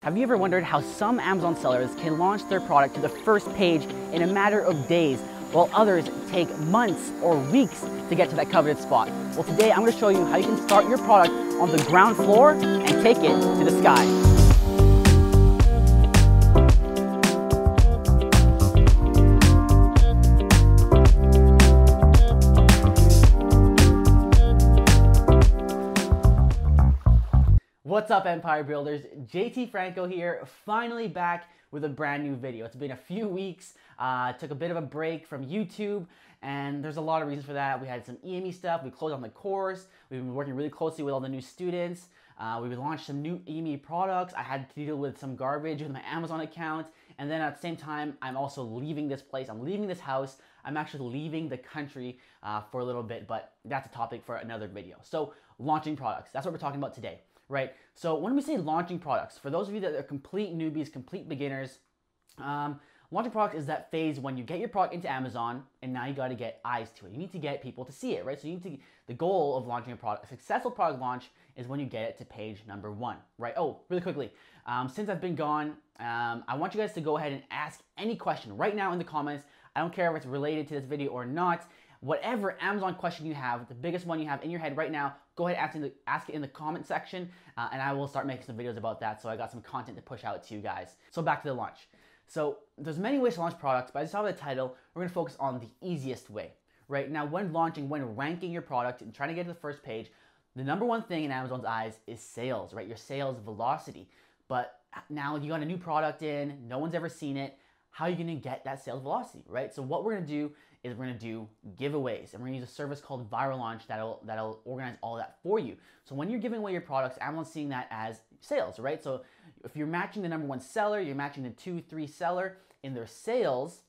Have you ever wondered how some Amazon sellers can launch their product to the first page in a matter of days, while others take months or weeks to get to that coveted spot? Well, today I'm going to show you how you can start your product on the ground floor and take it to the sky. What's up, Empire Builders? JT Franco here, finally back with a brand new video. It's been a few weeks, took a bit of a break from YouTube, and there's a lot of reasons for that. We had some EME stuff, we closed on the course, we've been working really closely with all the new students, we launched some new EME products, I had to deal with some garbage with my Amazon account, and then at the same time, I'm also leaving this place, I'm leaving this house, I'm actually leaving the country for a little bit, but that's a topic for another video. So, launching products, that's what we're talking about today. Right, so when we say launching products, for those of you that are complete newbies, complete beginners, launching product is that phase when you get your product into Amazon and now you got to get eyes to it. You need to get people to see it, right? So you need to, the goal of launching a product, a successful product launch is when you get it to page number 1, right? Oh, really quickly, since I've been gone, I want you guys to go ahead and ask any question right now in the comments. I don't care if it's related to this video or not. Whatever Amazon question you have, the biggest one you have in your head right now, go ahead and ask it in the comment section, and I will start making some videos about that, so I got some content to push out to you guys. So back to the launch. So there's many ways to launch products, but I just saw the title, we're going to focus on the easiest way. Right now, when launching, when ranking your product and trying to get to the first page, the number one thing in Amazon's eyes is sales, right? Your sales velocity. But now you got a new product in, no one's ever seen it, how are you going to get that sales velocity, right? So what we're going to do is we're going to do giveaways, and we're going to use a service called Viral Launch that'll organize all that for you. So when you're giving away your products, Amazon's seeing that as sales, right? So if you're matching the number 1 seller, you're matching the 2, 3 seller in their sales,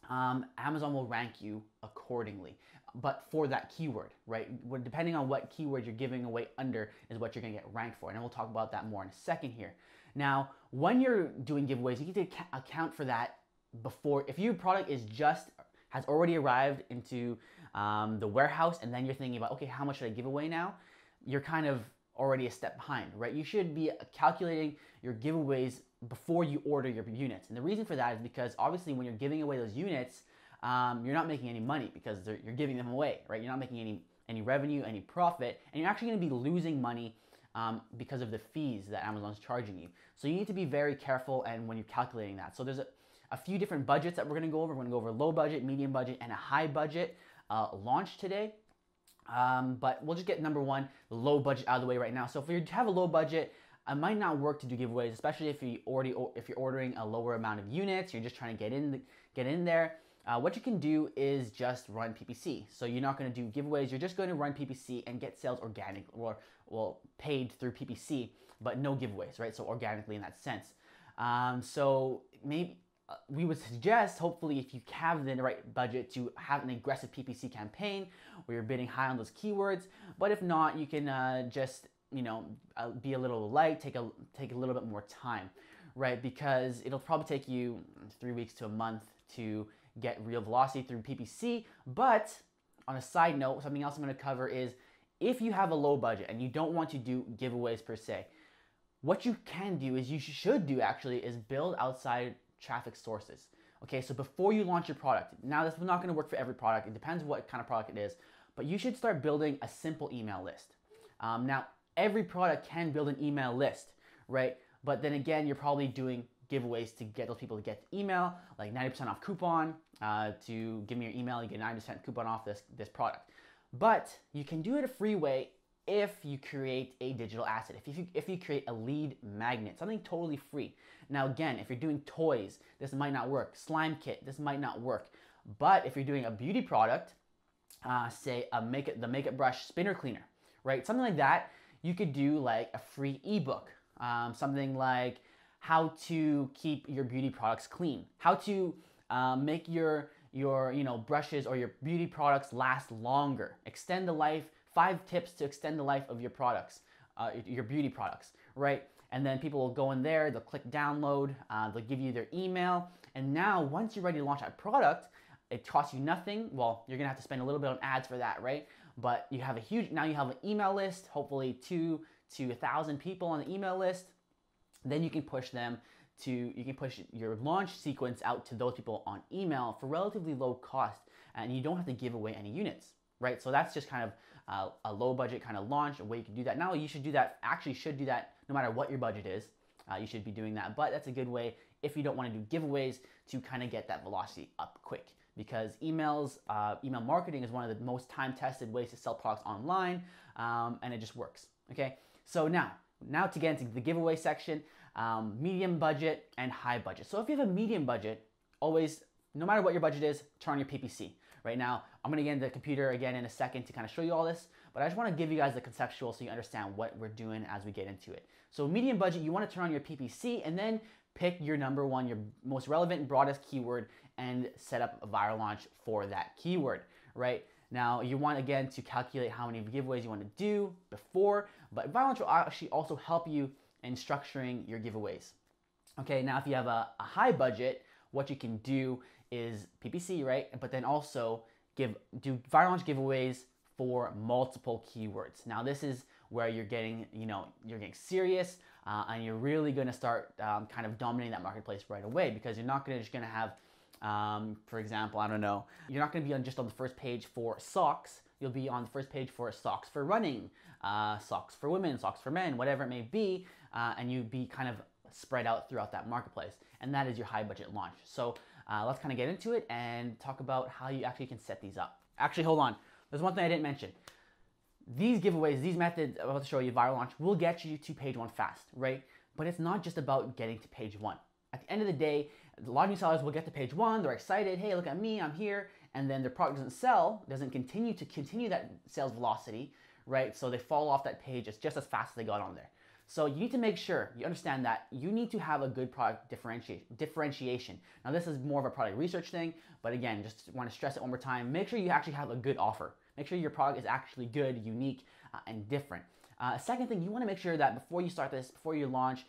Amazon will rank you accordingly. But for that keyword, right? Depending on what keyword you're giving away under is what you're going to get ranked for, and we'll talk about that more in a second here. Now, when you're doing giveaways, you need to account for that before. If your product has already arrived into the warehouse, and then you're thinking about, okay, how much should I give away now? You're kind of already a step behind, right? You should be calculating your giveaways before you order your units. And the reason for that is because obviously when you're giving away those units, you're not making any money because you're giving them away, right? You're not making any revenue, any profit, and you're actually going to be losing money because of the fees that Amazon's charging you. So you need to be very careful and when you're calculating that. So there's a few different budgets that we're going to go over. We're going to go over low budget, medium budget, and a high budget launch today. But we'll just get number 1, the low budget, out of the way right now. So if you have a low budget, it might not work to do giveaways, especially if you're ordering a lower amount of units. You're just trying to get in there. What you can do is just run PPC. So you're not going to do giveaways. You're just going to run PPC and get sales organic or paid through PPC, but no giveaways, right? So organically in that sense. So maybe we would suggest, hopefully, if you have the right budget, to have an aggressive PPC campaign where you're bidding high on those keywords. But if not, you can just be a little light, take a little bit more time, right? Because it'll probably take you 3 weeks to a month to get real velocity through PPC. But on a side note, something else I'm going to cover is if you have a low budget and you don't want to do giveaways per se, what you can do is is build outside traffic sources. Okay, so before you launch your product, now this is not going to work for every product. It depends what kind of product it is, but you should start building a simple email list. Now, every product can build an email list, right? But then again, you're probably doing giveaways to get those people to get the email, like 90% off coupon. To give me your email, you get 90% coupon off this product. But you can do it a free way if you create a digital asset, if you create a lead magnet, something totally free. Now again, if you're doing toys, this might not work. Slime kit, this might not work. But if you're doing a beauty product, say the makeup brush spinner cleaner, right? Something like that, you could do like a free ebook, something like how to keep your beauty products clean, how to make your brushes or your beauty products last longer, extend the life. 5 tips to extend the life of your products, your beauty products, right? And then people will go in there, they'll click download, they'll give you their email, and now once you're ready to launch that product, it costs you nothing. Well, you're gonna have to spend a little bit on ads for that, right? But you have now you have an email list, hopefully 2 to 1,000 people on the email list, then you can push your launch sequence out to those people on email for relatively low cost, and you don't have to give away any units, right? So that's just kind of a low budget kind of launch, a way you can do that. Now you should do that, no matter what your budget is. You should be doing that, but that's a good way if you don't want to do giveaways to kind of get that velocity up quick, because email marketing is one of the most time-tested ways to sell products online, and it just works, okay? So now to get into the giveaway section, medium budget and high budget. So if you have a medium budget, always, no matter what your budget is, turn on your PPC. Right now, I'm gonna get into the computer again in a second to kind of show you all this, but I just wanna give you guys the conceptual so you understand what we're doing as we get into it. So medium budget, you wanna turn on your PPC and then pick your number one, your most relevant and broadest keyword, and set up a viral launch for that keyword, right? Now, you want, again, to calculate how many giveaways you want to do before, but viral launch will actually also help you in structuring your giveaways. Okay, now if you have a high budget, what you can do is PPC, right? But then also do viral launch giveaways for multiple keywords. Now this is where you're getting serious, and you're really going to start kind of dominating that marketplace right away, because you're not just going to have, for example, I don't know, you're not going to be just on the first page for socks. You'll be on the first page for socks for running, socks for women, socks for men, whatever it may be, and you'd be kind of spread out throughout that marketplace. And that is your high budget launch. So let's kind of get into it and talk about how you actually can set these up. Actually, hold on. There's one thing I didn't mention. These giveaways, these methods I'm about to show you, viral launch, will get you to page one fast, right? But it's not just about getting to page one. At the end of the day, a lot of new sellers will get to page one, they're excited, hey, look at me, I'm here, and then their product doesn't sell, doesn't continue that sales velocity, right? So they fall off that page just as fast as they got on there. So you need to make sure you understand that you need to have a good product differentiation. Now this is more of a product research thing, but again, just want to stress it one more time. Make sure you actually have a good offer. Make sure your product is actually good, unique, and different. Second thing, you want to make sure that before you start this, before you launch,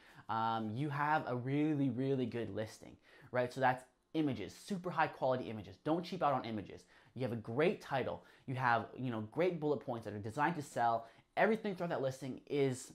you have a really, really good listing, right? So that's images, super high quality images. Don't cheap out on images. You have a great title. You have, great bullet points that are designed to sell. Everything throughout that listing is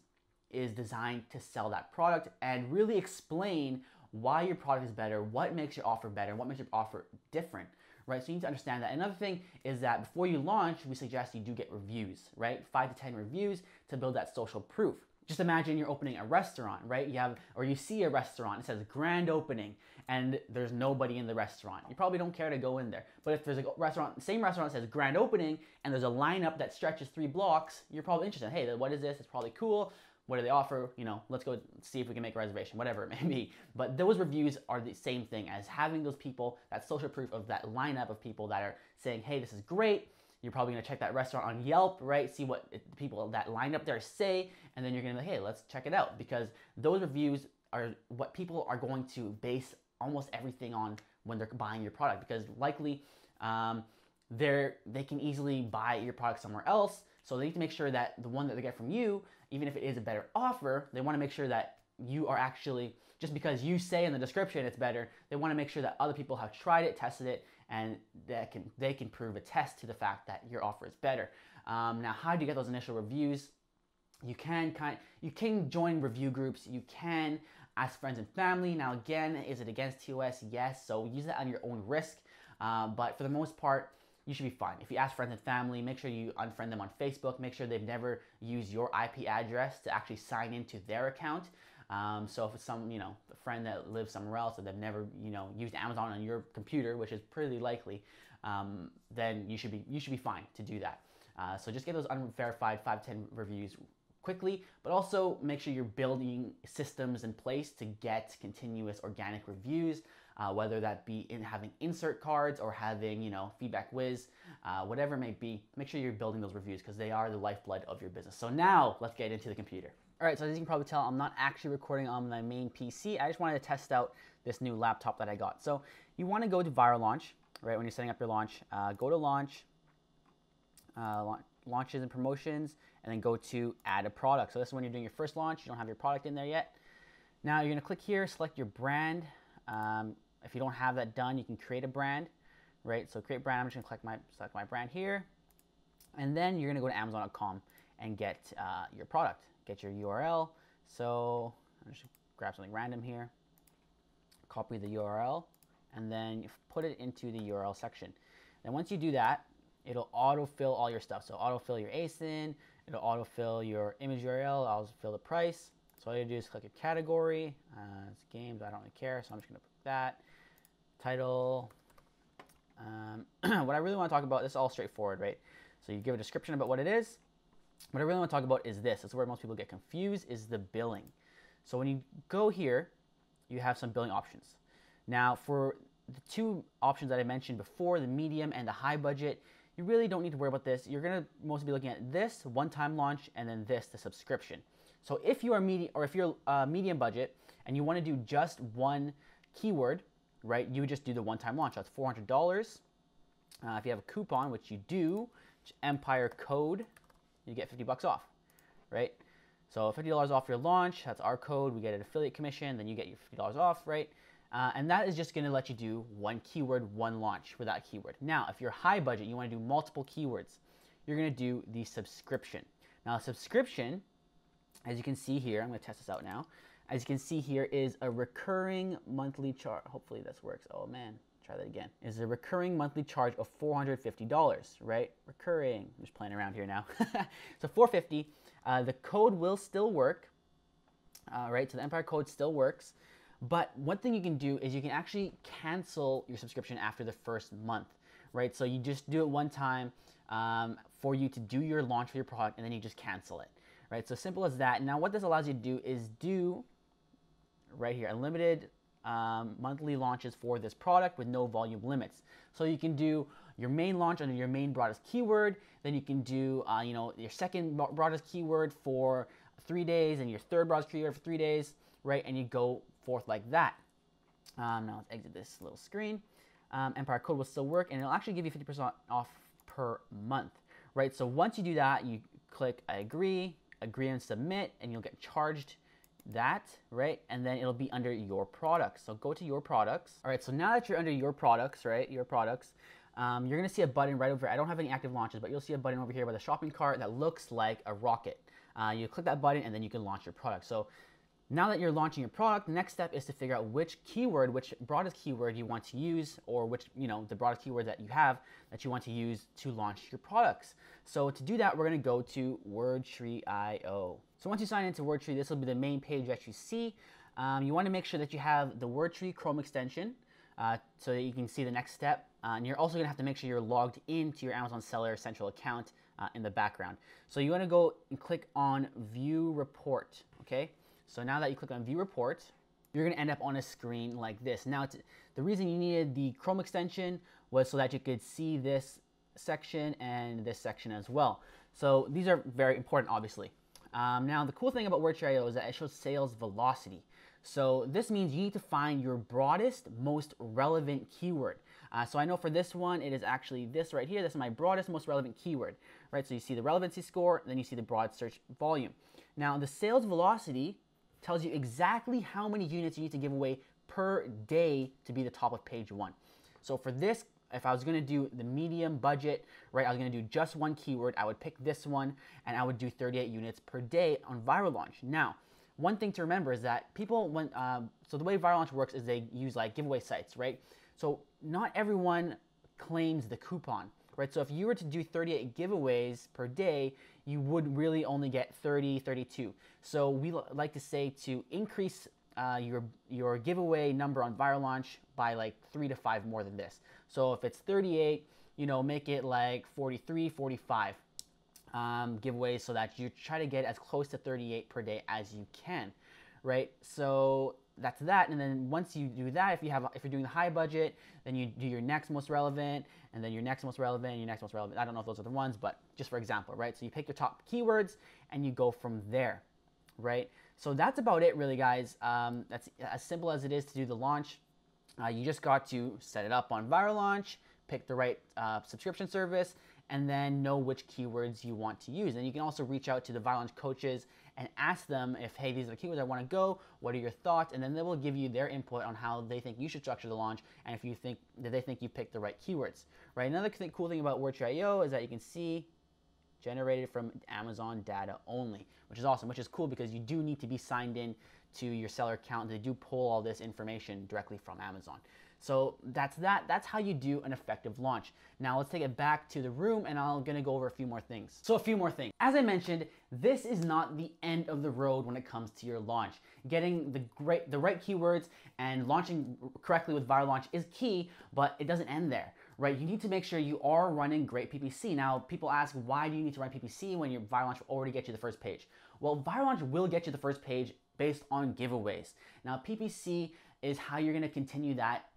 designed to sell that product and really explain why your product is better, what makes your offer better, what makes your offer different, right? So you need to understand that. Another thing is that before you launch, we suggest you do get reviews, right? 5 to 10 reviews to build that social proof. Just imagine you're opening a restaurant, right? You see a restaurant, it says grand opening, and there's nobody in the restaurant. You probably don't care to go in there. But if there's a restaurant, same restaurant that says grand opening, and there's a lineup that stretches 3 blocks, you're probably interested. Hey, what is this? It's probably cool. What do they offer? Let's go see if we can make a reservation, whatever it may be. But those reviews are the same thing as having those people, that social proof of that lineup of people that are saying, hey, this is great. You're probably gonna check that restaurant on Yelp, right? See what people that line up there say, and then you're gonna be like, hey, let's check it out, because those reviews are what people are going to base almost everything on when they're buying your product, because likely they can easily buy your product somewhere else. So they need to make sure that the one that they get from you, even if it is a better offer, they want to make sure that you are actually, just because you say in the description it's better, they want to make sure that other people have tried it, tested it, and they can prove a test to the fact that your offer is better. Now, how do you get those initial reviews? You can join review groups. You can ask friends and family. Now, again, is it against TOS? Yes. So use that on your own risk. But for the most part, you should be fine. If you ask friends and family, make sure you unfriend them on Facebook. Make sure they've never used your IP address to actually sign into their account. So if it's some, a friend that lives somewhere else and they've never, used Amazon on your computer, which is pretty likely, then you should be fine to do that. So just get those unverified 5-10 reviews quickly, but also make sure you're building systems in place to get continuous organic reviews, whether that be in having insert cards or having, feedback whiz, whatever it may be. Make sure you're building those reviews, because they are the lifeblood of your business. So now let's get into the computer. All right, so as you can probably tell, I'm not actually recording on my main PC. I just wanted to test out this new laptop that I got. So you want to go to viral launch, right? When you're setting up your launch, go to launch, launches and promotions, and then go to add a product. So this is when you're doing your first launch. You don't have your product in there yet. Now you're going to click here, select your brand. If you don't have that done, you can create a brand, right? So create brand. I'm just going to select my brand here, and then you're going to go to Amazon.com and get your product. Get your URL. So I'm just grab something random here, copy the URL, and then you put it into the URL section. Then once you do that, it'll autofill all your stuff. So autofill your ASIN, it'll autofill your image URL, I'll fill the price. So all you do is click a category. It's games, I don't really care, so I'm just gonna put that. Title. What I really want to talk about, this is all straightforward, right? So you give a description about what it is. What I really want to talk about is this. This is where most people get confused, is the billing. So when you go here, you have some billing options. Now for the two options that I mentioned before, the medium and the high budget, you really don't need to worry about this. You're going to mostly be looking at this one-time launch and then this, the subscription. So if you are medium budget and you want to do just one keyword, right, you would just do the one-time launch. That's $400. If you have a coupon, which you do, Empire code, you get $50 off, right? So $50 off your launch, that's our code, we get an affiliate commission, then you get your $50 off, right? And that is just gonna let you do one keyword, one launch for that keyword. Now, if you're high budget, you wanna do multiple keywords, you're gonna do the subscription. Now, subscription, as you can see here, I'm gonna test this out now. As you can see here is a recurring monthly charge. Hopefully this works. Oh man, try that again. Is a recurring monthly charge of $450, right? Recurring, I'm just playing around here now. So $450, the code will still work, right? So the Empire code still works. But one thing you can do is you can actually cancel your subscription after the first month, right? So you just do it one time for you to do your launch for your product, and then you just cancel it, right? So simple as that. Now what this allows you to do is do right here, unlimited monthly launches for this product with no volume limits. So you can do your main launch under your main broadest keyword, then you can do your second broadest keyword for 3 days and your third broadest keyword for 3 days, right? And you go forth like that. Now let's exit this little screen. Empire code will still work, and it'll actually give you 50% off per month, right? So once you do that, you click I agree and submit, and you'll get charged that, right? And then it'll be under your products. So go to your products. All right, so now that you're under your products, right, your products, you're gonna see a button right over here. I don't have any active launches, but you'll see a button over here by the shopping cart that looks like a rocket. You click that button and then you can launch your product. So now that you're launching your product, the next step is to figure out which keyword, which broadest keyword you want to use, or which, the broadest keyword that you have that you want to use to launch your products. So to do that, we're gonna go to WordTree.io. So once you sign into WordTree, this will be the main page that you see. You wanna make sure that you have the WordTree Chrome extension so that you can see the next step. And you're also gonna have to make sure you're logged into your Amazon Seller Central account in the background. So you wanna go and click on View Report, okay? So now that you click on View Report, you're gonna end up on a screen like this. Now, the reason you needed the Chrome extension was so that you could see this section and this section as well. So these are very important, obviously. Now, the cool thing about WordTree.io is that it shows sales velocity. So this means you need to find your broadest, most relevant keyword. So I know for this one, it is actually this right here. This is my broadest, most relevant keyword, right? So you see the relevancy score, then you see the broad search volume. Now, the sales velocity tells you exactly how many units you need to give away per day to be the top of page one. So for this, if I was gonna do the medium budget, right, I was gonna do just one keyword, I would pick this one, and I would do 38 units per day on Viral Launch. Now, one thing to remember is that people, so the way Viral Launch works is they use like giveaway sites, right? So not everyone claims the coupon, right? So if you were to do 38 giveaways per day, you would really only get 30, 32. So we like to say to increase your giveaway number on Viral Launch by like 3 to 5 more than this. So if it's 38, make it like 43, 45 giveaways so that you try to get as close to 38 per day as you can, right? So that's that. And then once you do that, if you're doing the high budget, then you do your next most relevant, and then your next most relevant, and your next most relevant. I don't know if those are the ones, but just for example, right? So you pick your top keywords and you go from there, right? So that's about it really, guys. That's as simple as it is to do the launch. You just got to set it up on Viral Launch, pick the right subscription service, and then know which keywords you want to use. And you can also reach out to the Viral Launch coaches and ask them if, hey, these are the keywords I want to go, what are your thoughts? And then they will give you their input on how they think you should structure the launch, and if you think that they think you picked the right keywords, right? Another cool thing about WordTree.io is that you can see generated from Amazon data only, which is awesome, which is cool because you do need to be signed in to your seller account. They do pull all this information directly from Amazon. So that's that. That's how you do an effective launch. Now let's take it back to the room and I'm gonna go over a few more things. So a few more things. As I mentioned, this is not the end of the road when it comes to your launch. Getting the right keywords and launching correctly with viral launch is key, but it doesn't end there, right? You need to make sure you are running great PPC. Now people ask, why do you need to run PPC when your viral launch will already get you the first page? Well, viral launch will get you the first page based on giveaways. Now PPC is how you're gonna continue that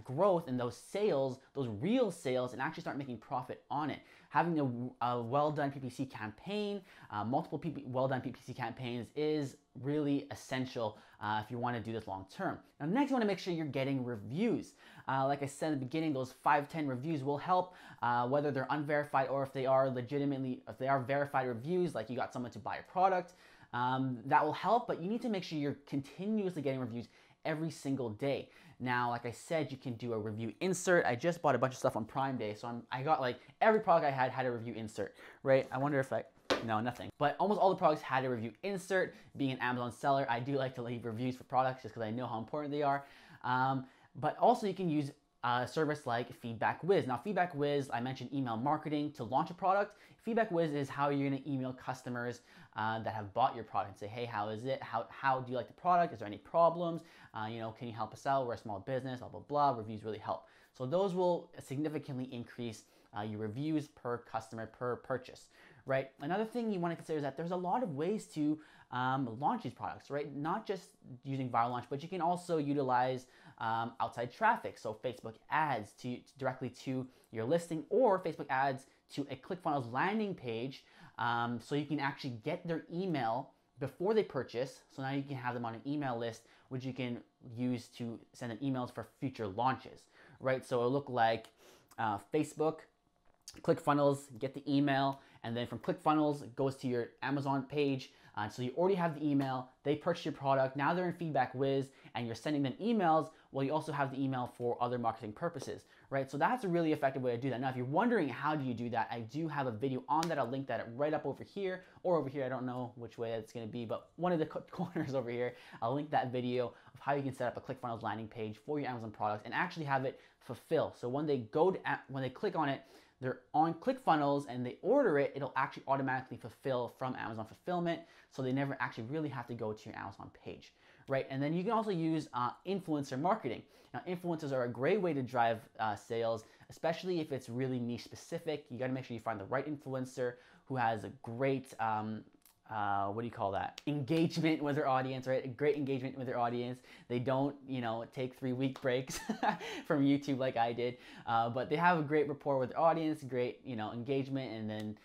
growth and those sales, those real sales, and actually start making profit on it. Having a well-done PPC campaign, multiple well-done PPC campaigns is really essential if you want to do this long term. Now next, you want to make sure you're getting reviews. Like I said in the beginning, those 5-10 reviews will help, whether they're unverified or if they are verified reviews, like you got someone to buy a product, that will help, but you need to make sure you're continuously getting reviews every single day. Now, like I said, you can do a review insert. I just bought a bunch of stuff on Prime Day, so I got like every product I had a review insert, right? I wonder if no, nothing. But almost all the products had a review insert. Being an Amazon seller, I do like to leave reviews for products just because I know how important they are. But also you can use a service like Feedback Whiz. Now Feedback Whiz, I mentioned email marketing to launch a product. Feedback Whiz is how you're gonna email customers that have bought your product and say, hey, how is it? How do you like the product? Is there any problems? Can you help us out? We're a small business, blah, blah, blah. Reviews really help. So those will significantly increase your reviews per customer, per purchase, right? Another thing you want to consider is that there's a lot of ways to launch these products, right? Not just using viral launch, but you can also utilize outside traffic. So Facebook ads directly to your listing, or Facebook ads to a ClickFunnels landing page, so you can actually get their email before they purchase. So now you can have them on an email list, which you can use to send them emails for future launches, right? So it'll look like Facebook, ClickFunnels, get the email, and then from ClickFunnels, it goes to your Amazon page. So you already have the email, they purchase your product, now they're in Feedback Whiz, and you're sending them emails. Well, you also have the email for other marketing purposes, right? So that's a really effective way to do that. Now, if you're wondering how do you do that, I do have a video on that. I'll link that right up over here or over here. I don't know which way it's gonna be, but one of the corners over here, I'll link that video of how you can set up a ClickFunnels landing page for your Amazon products and actually have it fulfill. So when they click on it, they're on ClickFunnels and they order it, it'll actually automatically fulfill from Amazon Fulfillment, so they never actually really have to go to your Amazon page, right? And then you can also use influencer marketing. Now, influencers are a great way to drive sales, especially if it's really niche specific. You gotta make sure you find the right influencer who has a great, engagement with their audience, right? A great engagement with their audience. They don't, take 3-week breaks from YouTube like I did, but they have a great rapport with their audience, great, engagement, and then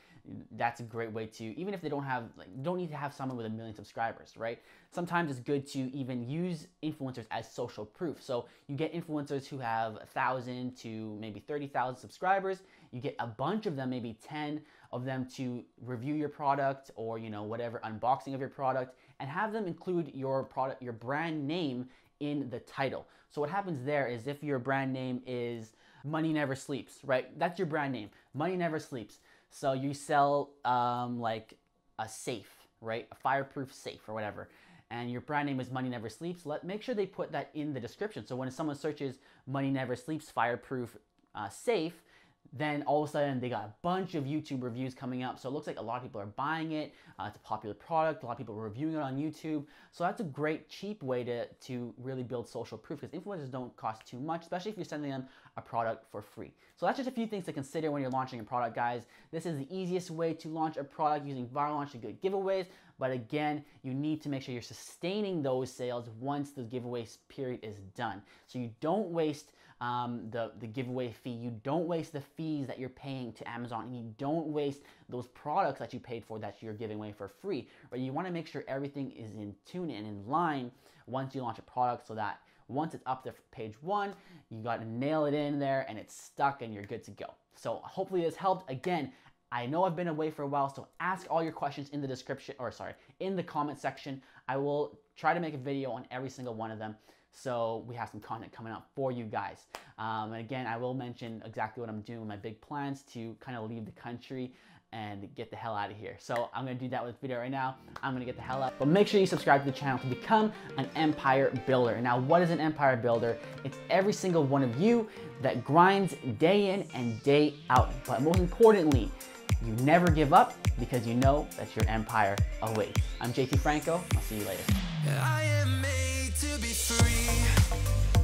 that's a great way to, even if they don't have, don't need to have someone with 1 million subscribers, right? Sometimes it's good to even use influencers as social proof. So you get influencers who have 1,000 to maybe 30,000 subscribers. You get a bunch of them, maybe 10 of them, to review your product or, whatever unboxing of your product, and have them include your product, your brand name in the title. So what happens there is if your brand name is Money Never Sleeps, right? That's your brand name, Money Never Sleeps. So you sell like a safe, right? A fireproof safe or whatever. And your brand name is Money Never Sleeps. Make sure they put that in the description. So when someone searches Money Never Sleeps fireproof safe, then all of a sudden they got a bunch of YouTube reviews coming up. So it looks like a lot of people are buying it. It's a popular product. A lot of people are reviewing it on YouTube. So that's a great cheap way to really build social proof, because influencers don't cost too much, especially if you're sending them a product for free. So that's just a few things to consider when you're launching a product, guys. This is the easiest way to launch a product, using viral launch to good giveaways. But again, you need to make sure you're sustaining those sales once the giveaway period is done. So you don't waste the giveaway fee. You don't waste the fees that you're paying to Amazon, and you don't waste those products that you paid for that you're giving away for free. But you want to make sure everything is in tune and in line once you launch a product, so that once it's up to page 1, you got to nail it in there and it's stuck and you're good to go. So hopefully this helped. Again, I know I've been away for a while, so ask all your questions in the description, in the comment section. I will try to make a video on every single one of them, so we have some content coming out for you guys. And again, I will mention exactly what I'm doing with my big plans to kind of leave the country and get the hell out of here. So I'm gonna do that with this video right now. I'm gonna get the hell out. But make sure you subscribe to the channel to become an empire builder. Now, what is an empire builder? It's every single one of you that grinds day in and day out. But most importantly, you never give up because you know that your empire awaits. I'm JT Franco. I'll see you later. I am made to be free.